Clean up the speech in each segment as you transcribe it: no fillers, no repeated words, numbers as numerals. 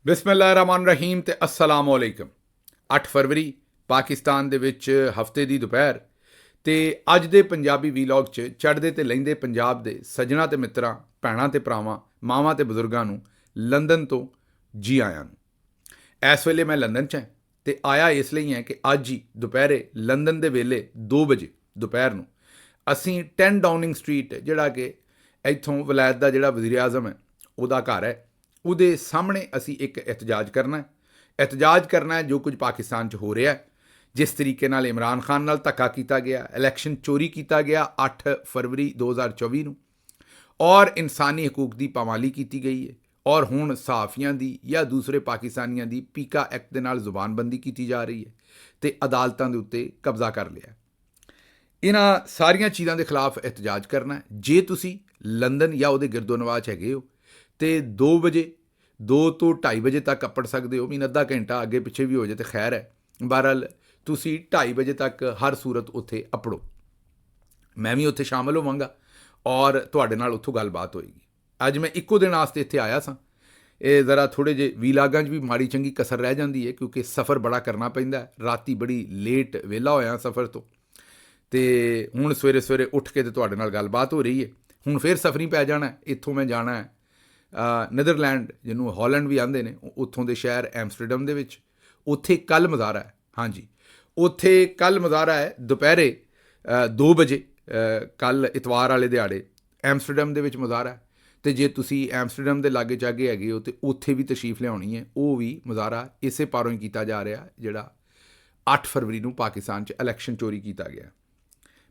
ਬਿਸਮਿਲ੍ਲਾਹਿਰਰਹਿਮਾਨਿਰਰਹੀਮ ਤੇ अस्सलाम वालेकुम। 8 ਫਰਵਰੀ ਪਾਕਿਸਤਾਨ ਦੇ ਵਿੱਚ ਹਫਤੇ ਦੀ ਦੁਪਹਿਰ ਤੇ ਅੱਜ ਦੇ ਪੰਜਾਬੀ ਵੀਲੌਗ 'ਚ ਚੜ੍ਹਦੇ ਤੇ ਲਹਿੰਦੇ ਪੰਜਾਬ ਦੇ ਸੱਜਣਾ ਤੇ ਮਿੱਤਰਾਂ, ਭੈਣਾਂ ਤੇ ਭਰਾਵਾਂ, ਮਾਵਾਂ ਤੇ ਬਜ਼ੁਰਗਾਂ ਨੂੰ ਲੰਡਨ ਤੋਂ ਜੀ ਆਇਆਂ ਨੂੰ। ਇਸ ਵੇਲੇ ਮੈਂ ਲੰਡਨ 'ਚ ਹਾਂ ਤੇ ਆਇਆ ਇਸ ਲਈ ਹੈ ਕਿ ਅੱਜ ਹੀ ਦੁਪਹਿਰੇ ਲੰਡਨ ਦੇ ਵੇਲੇ 2 ਵਜੇ ਦੁਪਹਿਰ ਨੂੰ ਅਸੀਂ 10 ਡਾਊਨਿੰਗ ਸਟਰੀਟ, ਜਿਹੜਾ ਕਿ ਇੱਥੋਂ ਵਲਾਇਤ ਦਾ ਜਿਹੜਾ ਵਜ਼ੀਰ ਆਜ਼ਮ ਹੈ ਉਹਦਾ ਘਰ ਹੈ, ਉਹਦੇ ਸਾਹਮਣੇ ਅਸੀਂ ਇੱਕ ਇਤਜਾਜ ਕਰਨਾ ਹੈ ਜੋ ਕੁਝ ਪਾਕਿਸਤਾਨ 'ਚ ਹੋ ਰਿਹਾ ਹੈ, ਜਿਸ ਤਰੀਕੇ ਨਾਲ ਇਮਰਾਨ ਖਾਨ ਨਾਲ ਧੱਕਾ ਕੀਤਾ ਗਿਆ, ਇਲੈਕਸ਼ਨ ਚੋਰੀ ਕੀਤਾ ਗਿਆ 8 ਫਰਵਰੀ 2024 ਨੂੰ, ਔਰ ਇਨਸਾਨੀ ਹਕੂਕ ਦੀ ਪਾਮਾਲੀ ਕੀਤੀ ਗਈ ਹੈ, ਔਰ ਹੁਣ ਸਹਾਫੀਆਂ ਦੀ ਜਾਂ ਦੂਸਰੇ ਪਾਕਿਸਤਾਨੀਆਂ ਦੀ ਪੀਕਾ ਐਕਟ ਦੇ ਨਾਲ ਜ਼ੁਬਾਨਬੰਦੀ ਕੀਤੀ ਜਾ ਰਹੀ ਹੈ ਤੇ ਅਦਾਲਤਾਂ ਦੇ ਉੱਤੇ ਕਬਜ਼ਾ ਕਰ ਲਿਆ। ਇਹਨਾਂ ਸਾਰੀਆਂ ਚੀਜ਼ਾਂ ਦੇ ਖਿਲਾਫ ਇਤਜਾਜ ਕਰਨਾ ਹੈ। ਜੇ ਤੁਸੀਂ ਲੰਡਨ ਜਾਂ ਉਹਦੇ ਗਿਰਦੋ ਨਵਾਹ 'ਚ ਹੈਗੇ ਹੋ ਤੇ 2 ਵਜੇ 2 ਤੋਂ 2:30 ਵਜੇ ਤੱਕ ਅੱਪੜ ਸਕਦੇ ਹੋ, ਮੀਨ ਅੱਧਾ ਘੰਟਾ ਅੱਗੇ ਪਿੱਛੇ ਵੀ ਹੋ ਜਾਏ ਤੇ ਖੈਰ ਹੈ। ਬਹਰਹਾਲ ਤੁਸੀਂ 2:30 ਵਜੇ ਤੱਕ ਹਰ ਸੂਰਤ ਉੱਥੇ ਅੱਪੜੋ। ਮੈਂ ਵੀ ਉੱਥੇ ਸ਼ਾਮਲ ਹੋਵਾਂਗਾ ਔਰ ਤੁਹਾਡੇ ਨਾਲ ਉੱਥੋਂ ਗੱਲਬਾਤ ਹੋਏਗੀ। ਅੱਜ ਮੈਂ ਇੱਕੋ ਦਿਨ ਵਾਸਤੇ ਇੱਥੇ ਆਇਆ ਸਾਂ। ਇਹ ਜ਼ਰਾ ਥੋੜ੍ਹੇ ਜਿਹੇ ਵੀਲਾਗਾਂ 'ਚ ਵੀ ਮਾੜੀ ਚੰਗੀ ਕਸਰ ਰਹਿ ਜਾਂਦੀ ਹੈ ਕਿਉਂਕਿ ਸਫ਼ਰ ਬੜਾ ਕਰਨਾ ਪੈਂਦਾ। ਰਾਤੀ ਬੜੀ ਲੇਟ ਵਿਹਲਾ ਹੋਇਆ ਸਫ਼ਰ ਤੋਂ ਤੇ ਹੁਣ ਸਵੇਰੇ ਉੱਠ ਕੇ ਤੇ ਤੁਹਾਡੇ ਨਾਲ ਗੱਲਬਾਤ ਹੋ ਰਹੀ ਹੈ। ਹੁਣ ਫਿਰ ਸਫ਼ਰੀ ਪੈ ਜਾਣਾ। ਇੱਥੋਂ ਮੈਂ ਜਾਣਾ ਹੈ ਨੀਦਰਲੈਂਡ, ਜਿਹਨੂੰ ਹਾਲੈਂਡ ਵੀ ਆਉਂਦੇ ਨੇ, ਉੱਥੋਂ ਦੇ ਸ਼ਹਿਰ ਐਮਸਟਰਡਮ ਦੇ ਵਿੱਚ। ਉੱਥੇ ਕੱਲ੍ਹ ਮੁਜ਼ਾਹਰਾ ਹੈ। ਹਾਂਜੀ, ਉੱਥੇ ਕੱਲ੍ਹ ਮੁਜ਼ਾਹਰਾ ਹੈ ਦੁਪਹਿਰੇ 2 ਵਜੇ, ਕੱਲ੍ਹ ਇਤਵਾਰ ਵਾਲੇ ਦਿਹਾੜੇ ਐਮਸਟਰਡਮ ਦੇ ਵਿੱਚ ਮੁਜ਼ਾਹਰਾ ਹੈ। ਅਤੇ ਜੇ ਤੁਸੀਂ ਐਮਸਟਰਡਮ ਦੇ ਲਾਗੇ ਚਾਗੇ ਹੈਗੇ ਹੋ ਤਾਂ ਉੱਥੇ ਵੀ ਤਸ਼ਰੀਫ ਲਿਆਉਣੀ ਹੈ। ਉਹ ਵੀ ਮੁਜ਼ਾਹਰਾ ਇਸੇ ਪਾਰੋਂ ਹੀ ਕੀਤਾ ਜਾ ਰਿਹਾ ਜਿਹੜਾ 8 ਫਰਵਰੀ ਨੂੰ ਪਾਕਿਸਤਾਨ 'ਚ ਇਲੈਕਸ਼ਨ ਚੋਰੀ ਕੀਤਾ ਗਿਆ।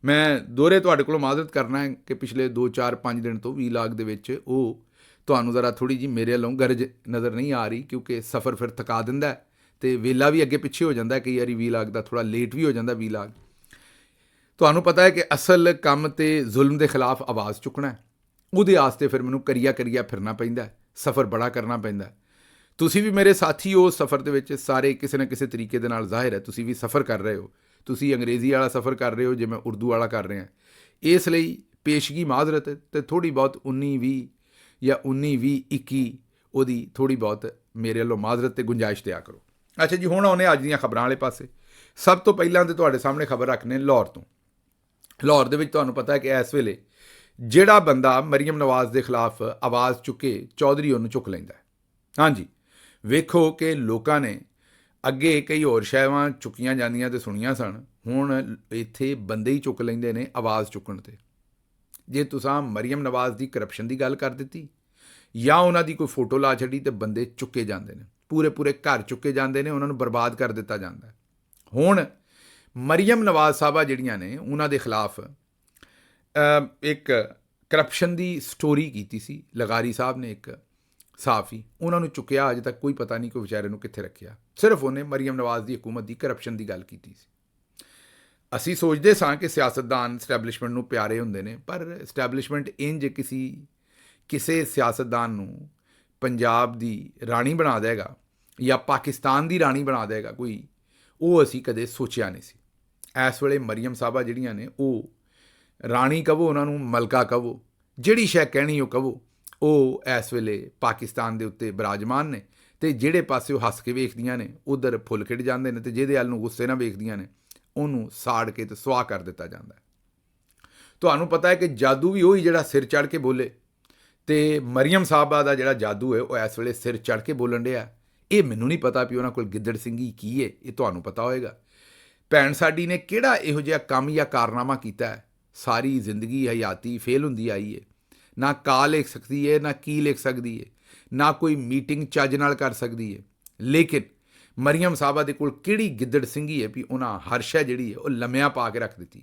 ਮੈਂ ਦੋਹਰੇ ਤੁਹਾਡੇ ਕੋਲੋਂ ਮਾਜ਼ਰਤ ਕਰਨਾ ਹੈ ਕਿ ਪਿਛਲੇ 2-4-5 ਦਿਨ ਤੋਂ ਵੀਲਾਗ ਦੇ ਵਿੱਚ ਉਹ ਤੁਹਾਨੂੰ ਜ਼ਰਾ ਥੋੜ੍ਹੀ ਜਿਹੀ ਮੇਰੇ ਵੱਲੋਂ ਗਰਜ ਨਜ਼ਰ ਨਹੀਂ ਆ ਰਹੀ ਕਿਉਂਕਿ ਸਫ਼ਰ ਫਿਰ ਥਕਾ ਦਿੰਦਾ ਅਤੇ ਵੇਲਾ ਵੀ ਅੱਗੇ ਪਿੱਛੇ ਹੋ ਜਾਂਦਾ। ਕਈ ਵਾਰੀ ਵੀਲਾਗ ਦਾ ਥੋੜ੍ਹਾ ਲੇਟ ਵੀ ਹੋ ਜਾਂਦਾ ਵੀਲਾਗ। ਤੁਹਾਨੂੰ ਪਤਾ ਹੈ ਕਿ ਅਸਲ ਕੰਮ ਤੇ ਜ਼ੁਲਮ ਦੇ ਖਿਲਾਫ ਆਵਾਜ਼ ਚੁੱਕਣਾ ਹੈ। ਉਹਦੇ ਵਾਸਤੇ ਫਿਰ ਮੈਨੂੰ ਕਰੀਆ ਫਿਰਨਾ ਪੈਂਦਾ, ਸਫ਼ਰ ਬੜਾ ਕਰਨਾ ਪੈਂਦਾ। ਤੁਸੀਂ ਵੀ ਮੇਰੇ ਸਾਥੀ ਹੋ ਸਫ਼ਰ ਦੇ ਵਿੱਚ, ਸਾਰੇ ਕਿਸੇ ਨਾ ਕਿਸੇ ਤਰੀਕੇ ਦੇ ਨਾਲ ਜ਼ਾਹਿਰ ਹੈ ਤੁਸੀਂ ਵੀ ਸਫ਼ਰ ਕਰ ਰਹੇ ਹੋ। ਤੁਸੀਂ ਅੰਗਰੇਜ਼ੀ ਵਾਲਾ ਸਫ਼ਰ ਕਰ ਰਹੇ ਹੋ, ਜੇ ਮੈਂ ਉਰਦੂ ਵਾਲਾ ਕਰ ਰਿਹਾ। ਇਸ ਲਈ ਪੇਸ਼ਗੀ ਮਾਜ਼ਰਤ ਅਤੇ ਥੋੜ੍ਹੀ ਬਹੁਤ 19-20 ਜਾਂ 19-20-21 ਉਹਦੀ ਥੋੜ੍ਹੀ ਬਹੁਤ ਮੇਰੇ ਵੱਲੋਂ ਮਾਜ਼ਰਤ ਅਤੇ ਗੁੰਜਾਇਸ਼ ਦਿਆ ਕਰੋ। ਅੱਛਾ ਜੀ, ਹੁਣ ਆਉਂਦੇ ਅੱਜ ਦੀਆਂ ਖਬਰਾਂ ਵਾਲੇ ਪਾਸੇ। ਸਭ ਤੋਂ ਪਹਿਲਾਂ ਤਾਂ ਤੁਹਾਡੇ ਸਾਹਮਣੇ ਖਬਰ ਰੱਖਣੇ ਲਾਹੌਰ ਤੋਂ। ਲਾਹੌਰ ਦੇ ਵਿੱਚ ਤੁਹਾਨੂੰ ਪਤਾ ਹੈ ਕਿ ਇਸ ਵੇਲੇ ਜਿਹੜਾ ਬੰਦਾ ਮਰੀਮ ਨਵਾਜ਼ ਦੇ ਖਿਲਾਫ ਆਵਾਜ਼ ਚੁੱਕੇ, ਚੌਧਰੀ ਉਹਨੂੰ ਚੁੱਕ ਲੈਂਦਾ। ਹਾਂਜੀ, ਵੇਖੋ ਕਿ ਲੋਕਾਂ ਨੇ ਅੱਗੇ ਕਈ ਹੋਰ ਸ਼ੈਵਾਂ ਚੁੱਕੀਆਂ ਜਾਂਦੀਆਂ ਤੇ ਸੁਣੀਆਂ ਸਨ, ਹੁਣ ਇੱਥੇ ਬੰਦੇ ਹੀ ਚੁੱਕ ਲੈਂਦੇ ਨੇ ਆਵਾਜ਼ ਚੁੱਕਣ 'ਤੇ। ਜੇ ਤੁਸੀਂ ਮਰੀਮ ਨਵਾਜ਼ ਦੀ ਕਰਪਸ਼ਨ ਦੀ ਗੱਲ ਕਰ ਦਿੱਤੀ ਜਾਂ ਉਹਨਾਂ ਦੀ ਕੋਈ ਫੋਟੋ ਲਾ ਛੱਡੀ ਤੇ ਬੰਦੇ ਚੁੱਕੇ ਜਾਂਦੇ ਨੇ, ਪੂਰੇ ਘਰ ਚੁੱਕੇ ਜਾਂਦੇ ਨੇ, ਉਹਨਾਂ ਨੂੰ ਬਰਬਾਦ ਕਰ ਦਿੱਤਾ ਜਾਂਦਾ। ਹੁਣ ਮਰੀਮ ਨਵਾਜ਼ ਸਾਹਿਬਾ ਜਿਹੜੀਆਂ ਨੇ ਉਹਨਾਂ ਦੇ ਖਿਲਾਫ ਇੱਕ ਕਰਪਸ਼ਨ ਦੀ ਸਟੋਰੀ ਕੀਤੀ ਸੀ ਲਗਾਰੀ ਸਾਹਿਬ ਨੇ, ਇੱਕ ਸਾਫੀ, ਉਹਨਾਂ ਨੂੰ ਚੁੱਕਿਆ। ਅਜੇ ਤੱਕ ਕੋਈ ਪਤਾ ਨਹੀਂ ਕੋਈ ਵਿਚਾਰੇ ਨੂੰ ਕਿੱਥੇ ਰੱਖਿਆ। ਸਿਰਫ ਉਹਨੇ ਮਰੀਮ ਨਵਾਜ਼ ਦੀ ਹਕੂਮਤ ਦੀ ਕਰਪਸ਼ਨ ਦੀ ਗੱਲ ਕੀਤੀ ਸੀ। ਅਸੀਂ ਸੋਚਦੇ ਸਾਂ ਕਿ ਸਿਆਸਤਦਾਨ ਸਟੈਬਲਿਸ਼ਮੈਂਟ ਨੂੰ ਪਿਆਰੇ ਹੁੰਦੇ ਨੇ, ਪਰ ਸਟੈਬਲਿਸ਼ਮੈਂਟ ਇੰਜ ਕਿਸੇ ਸਿਆਸਤਦਾਨ ਨੂੰ ਪੰਜਾਬ ਦੀ ਰਾਣੀ ਬਣਾ ਦੇਗਾ ਜਾਂ ਪਾਕਿਸਤਾਨ ਦੀ ਰਾਣੀ ਬਣਾ ਦੇਗਾ ਕੋਈ, ਉਹ ਅਸੀਂ ਕਦੇ ਸੋਚਿਆ ਨਹੀਂ ਸੀ। ਇਸ ਵੇਲੇ ਮਰੀਮ ਸਾਹਿਬਾ ਜਿਹੜੀਆਂ ਨੇ ਉਹ ਰਾਣੀ ਕਹੋ, ਉਹਨਾਂ ਨੂੰ ਮਲਕਾ ਕਹੋ, ਜਿਹੜੀ ਸ਼ੈ ਕਹਿਣੀ ਉਹ ਕਹੋ, ਉਹ ਇਸ ਵੇਲੇ ਪਾਕਿਸਤਾਨ ਦੇ ਉੱਤੇ ਬਿਰਾਜਮਾਨ ਨੇ ਅਤੇ ਜਿਹੜੇ ਪਾਸੇ ਉਹ ਹੱਸ ਕੇ ਵੇਖਦੀਆਂ ਨੇ ਉੱਧਰ ਫੁੱਲ ਖਿੜ ਜਾਂਦੇ ਨੇ, ਅਤੇ ਜਿਹਦੇ ਵੱਲ ਨੂੰ ਗੁੱਸੇ ਨਾਲ ਵੇਖਦੀਆਂ ਨੇ ਉਹਨੂੰ ਸਾੜ ਕੇ ਤੇ ਸੁਆਹ ਕਰ ਦਿੱਤਾ ਜਾਂਦਾ। ਤੁਹਾਨੂੰ ਪਤਾ ਹੈ ਕਿ ਜਾਦੂ ਵੀ ਉਹੀ ਜਿਹੜਾ ਸਿਰ ਚੜ੍ਹ ਕੇ ਬੋਲੇ, ਅਤੇ ਮਰੀਮ ਸਾਹਿਬਾ ਦਾ ਜਿਹੜਾ ਜਾਦੂ ਹੈ ਉਹ ਇਸ ਵੇਲੇ ਸਿਰ ਚੜ੍ਹ ਕੇ ਬੋਲਣ ਡਿਆ। ਇਹ ਮੈਨੂੰ ਨਹੀਂ ਪਤਾ ਵੀ ਉਹਨਾਂ ਕੋਲ ਗਿੱਦੜ ਸਿੰਘੀ ਕੀ ਹੈ, ਇਹ ਤੁਹਾਨੂੰ ਪਤਾ ਹੋਏਗਾ। ਭੈਣ ਸਾਡੀ ਨੇ ਕਿਹੜਾ ਇਹੋ ਜਿਹਾ ਕੰਮ ਜਾਂ ਕਾਰਨਾਮਾ ਕੀਤਾ ਹੈ, ਸਾਰੀ ਜ਼ਿੰਦਗੀ ਹਯਾਤੀ ਫੇਲ ਹੁੰਦੀ ਆਈ ਹੈ। ਨਾ ਕਾ ਲਿਖ ਸਕਦੀ ਹੈ, ਨਾ ਕੀ ਲਿਖ ਸਕਦੀ ਹੈ, ਨਾ ਕੋਈ ਮੀਟਿੰਗ ਚੱਜ ਨਾਲ ਕਰ ਸਕਦੀ ਹੈ। ਲੇਕਿਨ ਮਰੀਮ ਸਾਹਿਬਾ ਦੇ ਕੋਲ ਕਿਹੜੀ ਗਿੱਦੜ ਸਿੰਘੀ ਹੈ ਵੀ ਉਹਨਾਂ ਹਰ ਸ਼ੈ ਜਿਹੜੀ ਹੈ ਉਹ ਲੰਮਿਆਂ ਪਾ ਕੇ ਰੱਖ ਦਿੱਤੀ।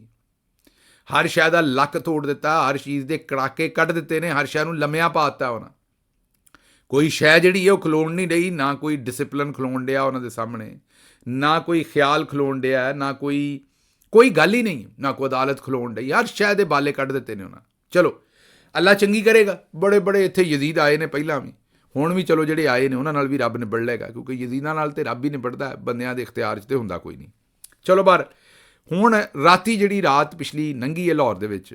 ਹਰ ਸ਼ੈ ਦਾ ਲੱਕ ਤੋੜ ਦਿੱਤਾ, ਹਰ ਚੀਜ਼ ਦੇ ਕੜਾਕੇ ਕੱਢ ਦਿੱਤੇ ਨੇ, ਹਰ ਸ਼ੈ ਨੂੰ ਲੰਮਿਆਂ ਪਾ ਦਿੱਤਾ ਉਹਨਾਂ। ਕੋਈ ਸ਼ੈ ਜਿਹੜੀ ਹੈ ਉਹ ਖਲੋਣ ਨਹੀਂ ਰਹੀ, ਨਾ ਕੋਈ ਡਿਸਿਪਲਿਨ ਖਲੋਣ ਡਿਆ ਉਹਨਾਂ ਦੇ ਸਾਹਮਣੇ, ਨਾ ਕੋਈ ਖਿਆਲ ਖਲੋਣ ਡਿਆ, ਨਾ ਕੋਈ ਗੱਲ ਹੀ ਨਹੀਂ, ਨਾ ਕੋਈ ਅਦਾਲਤ ਖਲੋਣ ਡਈ। ਹਰ ਸ਼ੈ ਦੇ ਬਾਲੇ ਕੱਢ ਦਿੱਤੇ ਨੇ ਉਹਨਾਂ। ਚਲੋ ਅੱਲਾ ਚੰਗੀ ਕਰੇਗਾ। ਬੜੇ ਇੱਥੇ ਯਜ਼ੀਦ ਆਏ ਨੇ ਪਹਿਲਾਂ ਵੀ, ਹੁਣ ਵੀ ਚਲੋ ਜਿਹੜੇ ਆਏ ਨੇ ਉਹਨਾਂ ਨਾਲ ਵੀ ਰੱਬ ਨਿਬੜ ਲਏਗਾ, ਕਿਉਂਕਿ ਯਜ਼ੀਦਾਂ ਨਾਲ ਤੇ ਰੱਬ ਹੀ ਨਿਬੜਦਾ, ਬੰਦਿਆਂ ਦੇ ਇਖਤਿਆਰ 'ਚ ਤੇ ਹੁੰਦਾ ਕੋਈ ਨਹੀਂ। ਚਲੋ ਬਾਹਰ ਹੁਣ ਰਾਤੀ ਜਿਹੜੀ ਰਾਤ ਪਿਛਲੀ ਲੰਘੀ ਹੈ ਲਾਹੌਰ ਦੇ ਵਿੱਚ,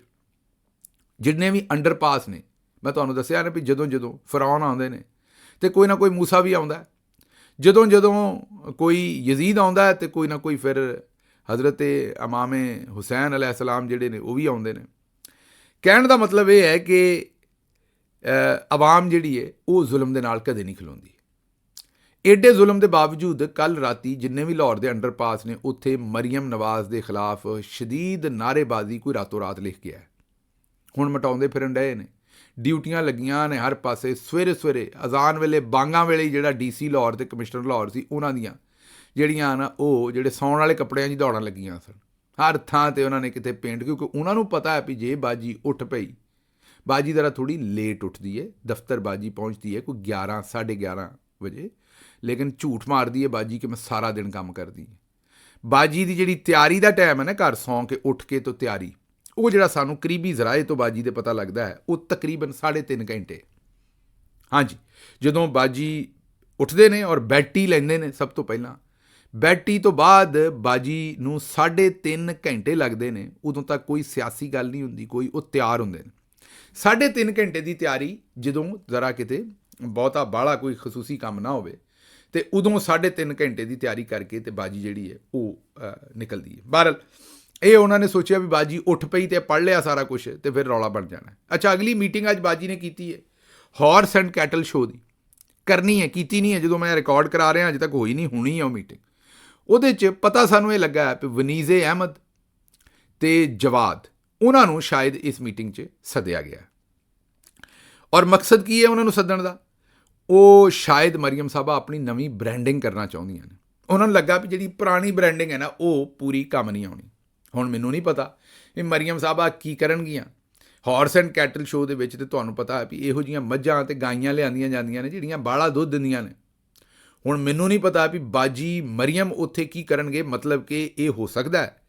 ਜਿੰਨੇ ਵੀ ਅੰਡਰਪਾਸ ਨੇ, ਮੈਂ ਤੁਹਾਨੂੰ ਦੱਸਿਆ ਨਾ ਵੀ ਜਦੋਂ ਫਰਾਉਨ ਆਉਂਦੇ ਨੇ ਤੇ ਕੋਈ ਨਾ ਕੋਈ ਮੂਸਾ ਵੀ ਆਉਂਦਾ ਜਦੋਂ ਜਦੋਂ ਕੋਈ ਯਜ਼ੀਦ ਆਉਂਦਾ ਤੇ ਕੋਈ ਨਾ ਕੋਈ ਫਿਰ ਹਜ਼ਰਤ ਇਮਾਮ ਹੁਸੈਨ अलैहिस्सलाम ਜਿਹੜੇ ਨੇ ਉਹ ਵੀ ਆਉਂਦੇ ਨੇ। ਕਹਿਣ ਦਾ ਮਤਲਬ ਇਹ ਹੈ ਕਿ ਆਵਾਮ ਜਿਹੜੀ ਹੈ ਉਹ ਜ਼ੁਲਮ ਦੇ ਨਾਲ ਕਦੇ ਨਹੀਂ ਖਲੋਂਦੀ। ਐਡੇ ਜ਼ੁਲਮ ਦੇ ਬਾਵਜੂਦ ਕੱਲ੍ਹ ਰਾਤੀ ਜਿੰਨੇ ਵੀ ਲਾਹੌਰ ਦੇ ਅੰਡਰਪਾਸ ਨੇ ਉੱਥੇ ਮਰੀਮ ਨਵਾਜ਼ ਦੇ ਖਿਲਾਫ ਸ਼ਦੀਦ ਨਾਅਰੇਬਾਜ਼ੀ ਕੋਈ ਰਾਤੋਂ ਰਾਤ ਲਿਖ ਗਿਆ। ਹੁਣ ਮਟਾਉਂਦੇ ਫਿਰਨ ਡਏ ਨੇ, ਡਿਊਟੀਆਂ ਲੱਗੀਆਂ ਨੇ ਹਰ ਪਾਸੇ। ਸਵੇਰੇ ਸਵੇਰੇ ਅਜ਼ਾਨ ਵੇਲੇ ਬਾਂਗਾਂ ਵੇਲੇ ਜਿਹੜਾ DC ਲਾਹੌਰ ਤੇ ਕਮਿਸ਼ਨਰ ਲਾਹੌਰ ਸੀ ਉਹਨਾਂ ਦੀਆਂ ਜਿਹੜੀਆਂ ਨਾ ਉਹ ਜਿਹੜੇ ਸੌਣ ਵਾਲੇ ਕੱਪੜਿਆਂ 'ਚ ਦੌੜਾਂ ਲੱਗੀਆਂ ਸਨ ਹਰ ਥਾਂ 'ਤੇ। ਉਹਨਾਂ ਨੇ ਕਿਤੇ ਪੇਂਟ, ਕਿਉਂਕਿ ਉਹਨਾਂ ਨੂੰ ਪਤਾ ਹੈ ਵੀ ਜੇ ਬਾਜੀ ਉੱਠ ਪਈ, ਬਾਜੀ ਜ਼ਰਾ ਥੋੜ੍ਹੀ ਲੇਟ ਉੱਠਦੀ ਹੈ, ਦਫ਼ਤਰ ਬਾਜੀ ਪਹੁੰਚਦੀ ਹੈ ਕੋਈ 11 11:30 ਵਜੇ, ਲੇਕਿਨ ਝੂਠ ਮਾਰਦੀ ਹੈ ਬਾਜੀ ਕਿ ਮੈਂ ਸਾਰਾ ਦਿਨ ਕੰਮ ਕਰਦੀ ਹੈ। ਬਾਜੀ ਦੀ ਜਿਹੜੀ ਤਿਆਰੀ ਦਾ ਟਾਈਮ ਹੈ ਨਾ ਘਰ ਸੌਂ ਕੇ ਉੱਠ ਕੇ ਤੋਂ ਤਿਆਰੀ, ਉਹ ਜਿਹੜਾ ਸਾਨੂੰ ਕਰੀਬੀ ਜ਼ਰਾਏ ਤੋਂ ਬਾਜੀ ਦੇ ਪਤਾ ਲੱਗਦਾ ਹੈ, ਉਹ ਤਕਰੀਬਨ 3.5 ਘੰਟੇ। ਹਾਂਜੀ, ਜਦੋਂ ਬਾਜੀ ਉੱਠਦੇ ਨੇ ਔਰ ਬੈਡ ਟੀ ਲੈਂਦੇ ਨੇ ਸਭ ਤੋਂ ਪਹਿਲਾਂ, ਬੈਡ ਟੀ ਤੋਂ ਬਾਅਦ ਬਾਜੀ ਨੂੰ 3.5 ਘੰਟੇ ਲੱਗਦੇ ਨੇ। ਉਦੋਂ ਤੱਕ ਕੋਈ ਸਿਆਸੀ ਗੱਲ ਨਹੀਂ ਹੁੰਦੀ, ਕੋਈ ਉਹ ਤਿਆਰ ਹੁੰਦੇ ਨੇ। 3.5 ਘੰਟੇ ਦੀ ਤਿਆਰੀ, ਜਦੋਂ ਜ਼ਰਾ ਕਿਤੇ ਬਹੁਤਾ ਬਾਹਲਾ ਕੋਈ ਖਸੂਸੀ ਕੰਮ ਨਾ ਹੋਵੇ ਤੇ ਉਦੋਂ 3.5 ਘੰਟੇ ਦੀ ਤਿਆਰੀ ਕਰਕੇ ਤੇ ਬਾਜੀ ਜਿਹੜੀ ਹੈ ਉਹ ਨਿਕਲਦੀ ਹੈ। ਬਹਰਹਾਲ ਇਹ ਉਹਨਾਂ ਨੇ ਸੋਚਿਆ ਵੀ ਬਾਜੀ ਉੱਠ ਪਈ ਤੇ ਪੜ੍ਹ ਲਿਆ ਸਾਰਾ ਕੁਛ ਤੇ ਫਿਰ ਰੌਲਾ ਬਣ ਜਾਣਾ। ਅੱਛਾ, ਅਗਲੀ ਮੀਟਿੰਗ ਅੱਜ ਬਾਜੀ ਨੇ ਕੀਤੀ ਹੈ ਹਾਰਸ ਐਂਡ ਕੈਟਲ ਸ਼ੋਅ ਦੀ। ਕਰਨੀ ਹੈ, ਕੀਤੀ ਨਹੀਂ ਹੈ। ਜਦੋਂ ਮੈਂ ਰਿਕਾਰਡ ਕਰਾ ਰਿਹਾ ਅਜੇ ਤੱਕ ਹੋਈ ਨਹੀਂ, ਹੋਣੀ ਹੈ ਉਹ ਮੀਟਿੰਗ। ਉਹਦੇ 'ਚ ਪਤਾ ਸਾਨੂੰ ਇਹ ਲੱਗਾ ਕਿ ਵਨੀਜ਼ੇ ਅਹਿਮਦ ਤੇ ਜਵਾਦ ਉਹਨਾਂ ਨੂੰ ਸ਼ਾਇਦ ਇਸ ਮੀਟਿੰਗ 'ਚ ਸੱਦਿਆ ਗਿਆ। ਔਰ ਮਕਸਦ ਕੀ ਹੈ ਉਹਨਾਂ ਨੂੰ ਸੱਦਣ ਦਾ? ਉਹ ਸ਼ਾਇਦ ਮਰੀਮ ਸਾਹਿਬਾ ਆਪਣੀ ਨਵੀਂ ਬ੍ਰੈਂਡਿੰਗ ਕਰਨਾ ਚਾਹੁੰਦੀਆਂ ਨੇ। ਉਹਨਾਂ ਨੂੰ ਲੱਗਾ ਵੀ ਜਿਹੜੀ ਪੁਰਾਣੀ ਬ੍ਰੈਂਡਿੰਗ ਹੈ ਨਾ ਉਹ ਪੂਰੀ ਕੰਮ ਨਹੀਂ ਆਉਣੀ। ਹੁਣ ਮੈਨੂੰ ਨਹੀਂ ਪਤਾ ਵੀ ਮਰੀਮ ਸਾਹਿਬਾ ਕੀ ਕਰਨਗੀਆਂ। ਹਾਰਸ ਐਂਡ ਕੈਟਲ ਸ਼ੋਅ ਦੇ ਵਿੱਚ ਤੇ ਤੁਹਾਨੂੰ ਪਤਾ ਹੈ ਵੀ ਇਹੋ ਜਿਹੀਆਂ ਮੱਝਾਂ ਤੇ ਗਾਈਆਂ ਲਿਆਂਦੀਆਂ ਜਾਂਦੀਆਂ ਨੇ ਜਿਹੜੀਆਂ ਬਾਹਲਾ ਦੁੱਧ ਦਿੰਦੀਆਂ ਨੇ। ਹੁਣ ਮੈਨੂੰ ਨਹੀਂ ਪਤਾ ਵੀ ਬਾਜੀ ਮਰੀਮ ਉੱਥੇ ਕੀ ਕਰਨਗੇ। ਮਤਲਬ ਕਿ ਇਹ ਹੋ ਸਕਦਾ ਹੈ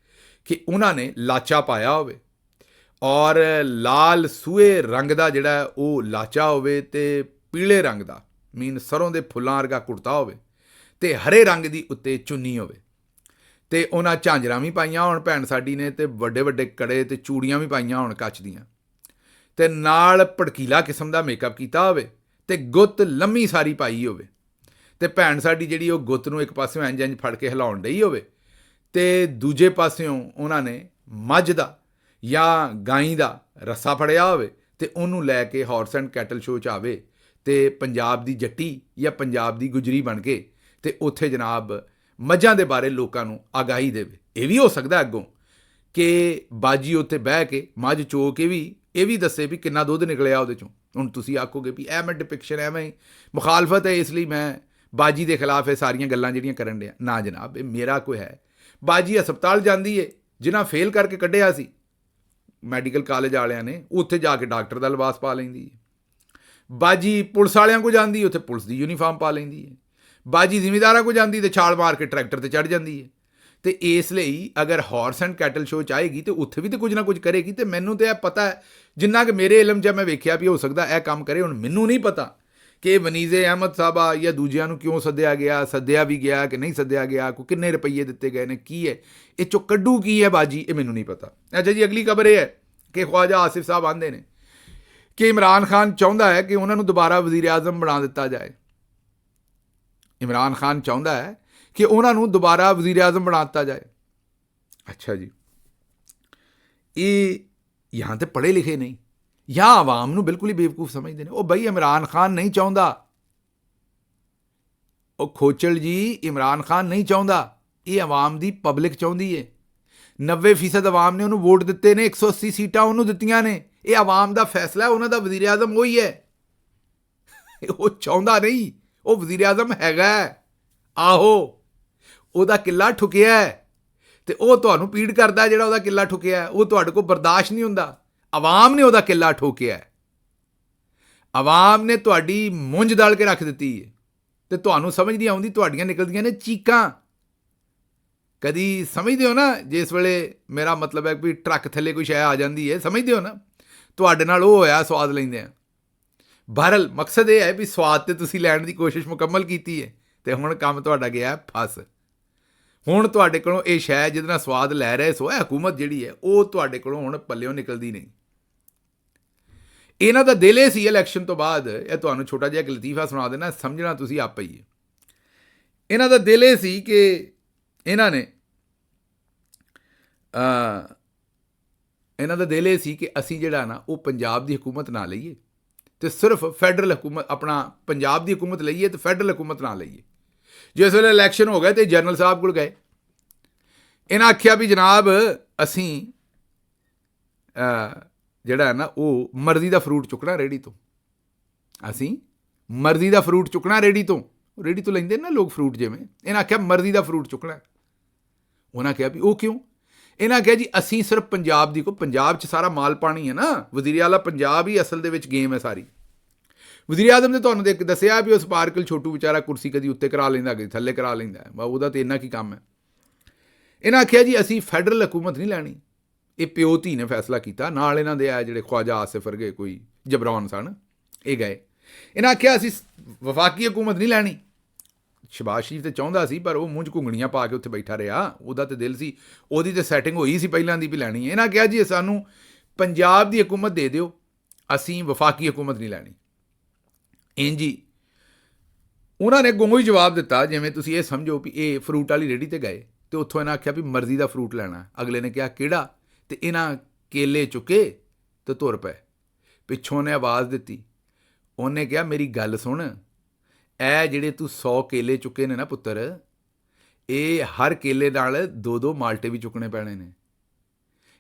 ਕਿ ਉਹਨਾਂ ਨੇ ਲਾਚਾ ਪਾਇਆ ਹੋਵੇ ਔਰ ਲਾਲ ਸੂਏ ਰੰਗ ਦਾ ਜਿਹੜਾ ਉਹ ਲਾਚਾ ਹੋਵੇ ਤੇ ਪੀਲੇ ਰੰਗ ਦਾ ਸਰੋਂ ਦੇ ਫੁੱਲਾਂ ਵਰਗਾ ਕੁੜਤਾ ਹੋਵੇ ਤੇ ਹਰੇ ਰੰਗ ਦੀ ਉੱਤੇ ਚੁੰਨੀ ਹੋਵੇ ਤੇ ਉਹਨਾਂ ਝਾਂਜਰਾਂ ਵੀ ਪਾਈਆਂ ਹੋਣ ਭੈਣ ਸਾਡੀ ਨੇ ਤੇ ਵੱਡੇ ਵੱਡੇ ਕੜੇ ਤੇ ਚੂੜੀਆਂ ਵੀ ਪਾਈਆਂ ਹੋਣ ਕੱਚ ਦੀਆਂ ਤੇ ਨਾਲ ਭੜਕੀਲਾ ਕਿਸਮ ਦਾ ਮੇਕਅਪ ਕੀਤਾ ਹੋਵੇ ਤੇ ਗੁੱਤ ਲੰਮੀ ਸਾਰੀ ਪਾਈ ਹੋਵੇ ਤੇ ਭੈਣ ਸਾਡੀ ਜਿਹੜੀ ਉਹ ਗੁੱਤ ਨੂੰ ਇੱਕ ਪਾਸਿਓਂ ਇੰਜ ਫੜ ਕੇ ਹਿਲਾਉਣ ਡਈ ਹੋਵੇ ਤੇ ਦੂਜੇ ਪਾਸਿਓਂ ਉਹਨਾਂ ਨੇ ਮੱਝ ਦਾ ਜਾਂ ਗਾਈ ਦਾ ਰੱਸਾ ਫੜਿਆ ਹੋਵੇ ਤੇ ਉਹਨੂੰ ਲੈ ਕੇ ਹਾਰਸ ਐਂਡ ਕੈਟਲ ਸ਼ੋਅ 'ਚ ਆਵੇ ਤੇ ਪੰਜਾਬ ਦੀ ਜੱਟੀ ਜਾਂ ਪੰਜਾਬ ਦੀ ਗੁਜਰੀ ਬਣ ਕੇ ਤੇ ਉੱਥੇ ਜਨਾਬ ਮੱਝਾਂ ਦੇ ਬਾਰੇ ਲੋਕਾਂ ਨੂੰ ਆਗਾਹੀ ਦੇਵੇ। ਇਹ ਵੀ ਹੋ ਸਕਦਾ ਅੱਗੋਂ ਕਿ ਬਾਜੀ ਉੱਥੇ ਬਹਿ ਕੇ ਮੱਝ ਚੋ ਕੇ ਵੀ ਇਹ ਵੀ ਦੱਸੇ ਵੀ ਕਿੰਨਾ ਦੁੱਧ ਨਿਕਲਿਆ ਉਹਦੇ 'ਚੋਂ। ਹੁਣ ਤੁਸੀਂ ਆਖੋਗੇ ਵੀ ਐਵੇਂ ਡਿਪਿਕਸ਼ਨ ਐਵੇਂ ਹੀ ਮੁਖਾਲਫਤ ਹੈ ਇਸ ਲਈ ਮੈਂ ਬਾਜੀ ਦੇ ਖਿਲਾਫ ਇਹ ਸਾਰੀਆਂ ਗੱਲਾਂ ਜਿਹੜੀਆਂ ਕਰਨ ਡਿਆ। ਨਾ ਜਨਾਬ, ਇਹ ਮੇਰਾ ਕੋਈ ਹੈ। ਬਾਜੀ ਹਸਪਤਾਲ ਜਾਂਦੀ ਹੈ, ਜਿਨ੍ਹਾਂ ਫੇਲ ਕਰਕੇ ਕੱਢਿਆ ਸੀ ਮੈਡੀਕਲ ਕਾਲਜ ਵਾਲਿਆਂ ਨੇ, ਉੱਥੇ ਜਾ ਕੇ ਡਾਕਟਰ ਦਾ ਲਿਬਾਸ ਪਾ ਲੈਂਦੀ ਹੈ। ਬਾਜੀ ਪੁਲਿਸ ਵਾਲਿਆਂ ਕੋਲ ਜਾਂਦੀ, ਉੱਥੇ ਪੁਲਿਸ ਦੀ ਯੂਨੀਫਾਰਮ ਪਾ ਲੈਂਦੀ ਹੈ। ਬਾਜੀ ਜ਼ਿਮੀਂਦਾਰਾਂ ਕੋਲ ਜਾਂਦੀ ਤੇ ਛਾਲ ਮਾਰ ਕੇ ਟਰੈਕਟਰ ਤੇ ਚੜ੍ਹ ਜਾਂਦੀ ਹੈ। ਤੇ ਇਸ ਲਈ ਅਗਰ ਹਾਰਸ ਐਂਡ ਕੈਟਲ ਸ਼ੋਅ 'ਚ ਆਏਗੀ ਤੇ ਉੱਥੇ ਵੀ ਤੇ ਕੁਝ ਨਾ ਕੁਝ ਕਰੇਗੀ। ਤੇ ਮੈਨੂੰ ਤੇ ਇਹ ਪਤਾ ਹੈ, ਜਿੰਨਾ ਕਿ ਮੇਰੇ ਇਲਮ 'ਚ ਮੈਂ ਵੇਖਿਆ ਵੀ ਹੋ ਸਕਦਾ ਇਹ ਕੰਮ ਕਰੇ। ਹੁਣ ਮੈਨੂੰ ਨਹੀਂ ਪਤਾ ਕਿ ਵਨੀਜ਼ੇ ਅਹਿਮਦ ਸਾਹਿਬਾ ਜਾਂ ਦੂਜਿਆਂ ਨੂੰ ਕਿਉਂ ਸੱਦਿਆ ਗਿਆ, ਸੱਦਿਆ ਵੀ ਗਿਆ ਕਿ ਨਹੀਂ ਸੱਦਿਆ ਗਿਆ, ਕੋਈ ਕਿੰਨੇ ਰੁਪਈਏ ਦਿੱਤੇ ਗਏ ਨੇ, ਕੀ ਹੈ ਇਹ 'ਚੋਂ ਕੱਢੂ ਕੀ ਹੈ ਬਾਜੀ, ਇਹ ਮੈਨੂੰ ਨਹੀਂ ਪਤਾ। ਅੱਛਾ ਜੀ, ਅਗਲੀ ਖਬਰ ਇਹ ਹੈ ਕਿ ਖਵਾਜਾ ਆਸਿਫ ਸਾਹਿਬ ਆਂਦੇ ਨੇ ਕਿ ਇਮਰਾਨ ਖਾਨ ਚਾਹੁੰਦਾ ਹੈ ਕਿ ਉਹਨਾਂ ਨੂੰ ਦੁਬਾਰਾ ਵਜ਼ੀਰ ਆਜ਼ਮ ਬਣਾ ਦਿੱਤਾ ਜਾਏ। ਇਮਰਾਨ ਖਾਨ ਚਾਹੁੰਦਾ ਹੈ ਕਿ ਉਹਨਾਂ ਨੂੰ ਦੁਬਾਰਾ ਵਜ਼ੀਰ ਆਜ਼ਮ ਬਣਾ ਦਿੱਤਾ ਜਾਏ। ਅੱਛਾ ਜੀ, ਇਹ ਜਾਂ ਤੇ ਪੜ੍ਹੇ ਲਿਖੇ ਨਹੀਂ ਜਾਂ ਆਵਾਮ ਨੂੰ ਬਿਲਕੁਲ ਹੀ ਬੇਵਕੂਫ ਸਮਝਦੇ ਨੇ। ਉਹ ਬਈ ਇਮਰਾਨ ਖਾਨ ਨਹੀਂ ਚਾਹੁੰਦਾ, ਉਹ ਖੋਚਲ ਜੀ ਇਮਰਾਨ ਖਾਨ ਨਹੀਂ ਚਾਹੁੰਦਾ, ਇਹ ਆਵਾਮ ਦੀ ਪਬਲਿਕ ਚਾਹੁੰਦੀ ਹੈ। 90% ਆਵਾਮ ਨੇ ਉਹਨੂੰ ਵੋਟ ਦਿੱਤੇ ਨੇ, 180 ਸੀਟਾਂ ਉਹਨੂੰ ਦਿੱਤੀਆਂ ਨੇ। ਇਹ ਆਵਾਮ ਦਾ ਫੈਸਲਾ ਹੈ, ਉਹਨਾਂ ਦਾ ਵਜ਼ੀਰ ਆਜ਼ਮ ਉਹੀ ਹੈ। ਉਹ ਚਾਹੁੰਦਾ ਨਹੀਂ, ਉਹ ਵਜ਼ੀਰ ਆਜ਼ਮ ਹੈਗਾ। ਆਹੋ, ਉਹਦਾ ਕਿੱਲਾ ਠੁਕਿਆ ਤੇ ਉਹ ਤੁਹਾਨੂੰ ਪੀੜ ਕਰਦਾ। ਜਿਹੜਾ ਉਹਦਾ ਕਿੱਲਾ ਠੁਕਿਆ ਉਹ ਤੁਹਾਡੇ ਕੋਲ ਬਰਦਾਸ਼ਤ ਨਹੀਂ ਹੁੰਦਾ। ਆਵਾਮ ਨੇ ਉਹਦਾ ਕਿੱਲਾ ਠੋਕਿਆ, ਆਵਾਮ ਨੇ ਤੁਹਾਡੀ ਮੁੰਝ ਦਲ ਕੇ ਰੱਖ ਦਿੱਤੀ ਹੈ ਤੇ ਤੁਹਾਨੂੰ ਸਮਝ ਨਹੀਂ ਆਉਂਦੀ, ਤੁਹਾਡੀਆਂ ਨਿਕਲਦੀਆਂ ਨੇ ਚੀਕਾਂ। ਕਦੀ ਸਮਝਦੇ ਹੋ ਨਾ, ਜਿਸ ਵੇਲੇ ਮੇਰਾ ਮਤਲਬ ਹੈ ਵੀ ਟਰੱਕ ਥੱਲੇ ਕੋਈ ਸ਼ੈ ਆ ਜਾਂਦੀ ਹੈ, ਸਮਝਦੇ ਹੋ ਨਾ, ਤੁਹਾਡੇ ਨਾਲ ਉਹ ਹੋਇਆ, ਸਵਾਦ ਲੈਂਦੇ ਆ। ਬਹਰਲ ਮਕਸਦ ਇਹ ਹੈ ਵੀ ਸਵਾਦ ਤੇ ਤੁਸੀਂ ਲੈਣ ਦੀ ਕੋਸ਼ਿਸ਼ ਮੁਕੰਮਲ ਕੀਤੀ ਹੈ ਤੇ ਹੁਣ ਕੰਮ ਤੁਹਾਡਾ ਗਿਆ ਫਸ। ਹੁਣ ਤੁਹਾਡੇ ਕੋਲੋਂ ਇਹ ਸ਼ੈ ਜਿਹਦੇ ਨਾਲ ਸਵਾਦ ਲੈ ਰਹੇ ਸੋ ਹੈ ਹਕੂਮਤ ਜਿਹੜੀ ਹੈ, ਉਹ ਤੁਹਾਡੇ ਕੋਲੋਂ ਹੁਣ ਪੱਲਿਓਂ ਨਿਕਲਦੀ ਨਹੀਂ। ਇਹਨਾਂ ਦਾ ਦਿਲ ਇਹ ਸੀ ਇਲੈਕਸ਼ਨ ਤੋਂ ਬਾਅਦ, ਇਹ ਤੁਹਾਨੂੰ ਛੋਟਾ ਜਿਹਾ ਇੱਕ ਲਤੀਫਾ ਸੁਣਾ ਦੇਣਾ, ਸਮਝਣਾ ਤੁਸੀਂ ਆਪੇ ਹੀ ਹੈ। ਇਹਨਾਂ ਦਾ ਦਿਲ ਇਹ ਸੀ ਕਿ ਇਹਨਾਂ ਨੇ ਇਹਨਾਂ ਦਾ ਦਿਲ ਇਹ ਸੀ ਕਿ ਅਸੀਂ ਜਿਹੜਾ ਨਾ ਉਹ ਪੰਜਾਬ ਦੀ ਹਕੂਮਤ ਨਾ ਲਈਏ ਤੇ ਸਿਰਫ ਫੈਡਰਲ ਹਕੂਮਤ, ਆਪਣਾ ਪੰਜਾਬ ਦੀ ਹਕੂਮਤ ਲਈਏ ਤੇ ਫੈਡਰਲ ਹਕੂਮਤ ਨਾ ਲਈਏ। ਜਿਸ ਵੇਲੇ ਇਲੈਕਸ਼ਨ ਹੋ ਗਏ ਤੇ ਜਨਰਲ ਸਾਹਿਬ ਕੋਲ ਗਏ, ਇਹਨਾਂ ਆਖਿਆ ਵੀ ਜਨਾਬ ਅਸੀਂ ਜਿਹੜਾ ਨਾ ਉਹ ਮਰਜ਼ੀ ਦਾ ਫਰੂਟ ਚੁੱਕਣਾ ਰੇਹੜੀ ਤੋਂ, ਅਸੀਂ ਮਰਜ਼ੀ ਦਾ ਫਰੂਟ ਚੁੱਕਣਾ ਰੇਹੜੀ ਤੋਂ ਲੈਂਦੇ ਨਾ ਲੋਕ ਫਰੂਟ, ਜਿਵੇਂ ਇਹਨਾਂ ਆਖਿਆ ਮਰਜ਼ੀ ਦਾ ਫਰੂਟ ਚੁੱਕਣਾ। ਉਹਨਾਂ ਕਿਹਾ ਵੀ ਉਹ ਕਿਉਂ? ਇਹਨਾਂ ਕਿਹਾ ਜੀ ਅਸੀਂ ਸਿਰਫ ਪੰਜਾਬ ਦੀ, ਪੰਜਾਬ 'ਚ ਸਾਰਾ ਮਾਲ ਪਾਣੀ ਹੈ ਨਾ, ਵਜ਼ੀਰ ਆਲਾ ਪੰਜਾਬ ਹੀ ਅਸਲ ਦੇ ਵਿੱਚ ਗੇਮ ਹੈ ਸਾਰੀ। ਵਜ਼ੀਰ ਆਜ਼ਮ ਨੇ ਤੁਹਾਨੂੰ ਦੱਸਿਆ ਵੀ ਉਹ ਸਪਾਰਕਲ ਛੋਟੂ ਵਿਚਾਰਾ ਕੁਰਸੀ ਕਦੀ ਉੱਤੇ ਕਰਾ ਲੈਂਦਾ, ਕਦੀ ਥੱਲੇ ਕਰਾ ਲੈਂਦਾ, ਉਹਦਾ ਤਾਂ ਇੰਨਾ ਕੀ ਕੰਮ ਹੈ। ਇਹਨਾਂ ਆਖਿਆ ਜੀ ਅਸੀਂ ਫੈਡਰਲ ਹਕੂਮਤ ਨਹੀਂ ਲੈਣੀ। ਇਹ ਪਿਓ ਧੀ ਨੇ ਫੈਸਲਾ ਕੀਤਾ, ਨਾਲ ਇਹਨਾਂ ਦੇ ਆ ਜਿਹੜੇ ਖਵਾਜਾ ਆਸਿਫ ਵਰਗੇ ਕੋਈ ਜਬਰਾਨ ਸਨ, ਇਹ ਗਏ। ਇਹਨਾਂ ਆਖਿਆ ਅਸੀਂ ਵਫਾਕੀ ਹਕੂਮਤ ਨਹੀਂ ਲੈਣੀ। ਸ਼ਬਾਜ਼ ਸ਼ਰੀਫ ਤੇ ਚਾਹੁੰਦਾ ਸੀ, ਪਰ ਉਹ ਮੂੰਹ 'ਚ ਘੁੰਗਣੀਆਂ ਪਾ ਕੇ ਉੱਥੇ ਬੈਠਾ ਰਿਹਾ। ਉਹਦਾ ਤਾਂ ਦਿਲ ਸੀ, ਉਹਦੀ ਤਾਂ ਸੈਟਿੰਗ ਹੋਈ ਸੀ ਪਹਿਲਾਂ ਦੀ ਵੀ ਲੈਣੀ ਹੈ। ਇਹਨਾਂ ਕਿਹਾ ਜੀ ਸਾਨੂੰ ਪੰਜਾਬ ਦੀ ਹਕੂਮਤ ਦੇ ਦਿਓ, ਅਸੀਂ ਵਫਾਕੀ ਹਕੂਮਤ ਨਹੀਂ ਲੈਣੀ। ਇੰਝ ਹੀ ਉਹਨਾਂ ਨੇ ਅੱਗੋਂ ਹੀ ਜਵਾਬ ਦਿੱਤਾ, ਜਿਵੇਂ ਤੁਸੀਂ ਇਹ ਸਮਝੋ ਵੀ ਇਹ ਫਰੂਟ ਵਾਲੀ ਰੇਹੜੀ 'ਤੇ ਗਏ ਅਤੇ ਉੱਥੋਂ ਇਹਨਾਂ ਆਖਿਆ ਵੀ ਮਰਜ਼ੀ ਦਾ ਫਰੂਟ ਲੈਣਾ। ਅਗਲੇ ਨੇ ਕਿਹਾ ਕਿਹੜਾ? ਅਤੇ ਇਹਨਾਂ ਕੇਲੇ ਚੁੱਕੇ ਅਤੇ ਤੁਰ ਪਏ। ਪਿੱਛੋਂ ਉਹਨੇ ਆਵਾਜ਼ ਦਿੱਤੀ, ਉਹਨੇ ਕਿਹਾ ਮੇਰੀ ਗੱਲ ਸੁਣ, ਇਹ ਜਿਹੜੇ ਤੂੰ 100 ਕੇਲੇ ਚੁੱਕੇ ਨੇ ਨਾ ਪੁੱਤਰ, ਇਹ ਹਰ ਕੇਲੇ ਨਾਲ 2-2 ਮਾਲਟੇ ਵੀ ਚੁੱਕਣੇ ਪੈਣੇ ਨੇ।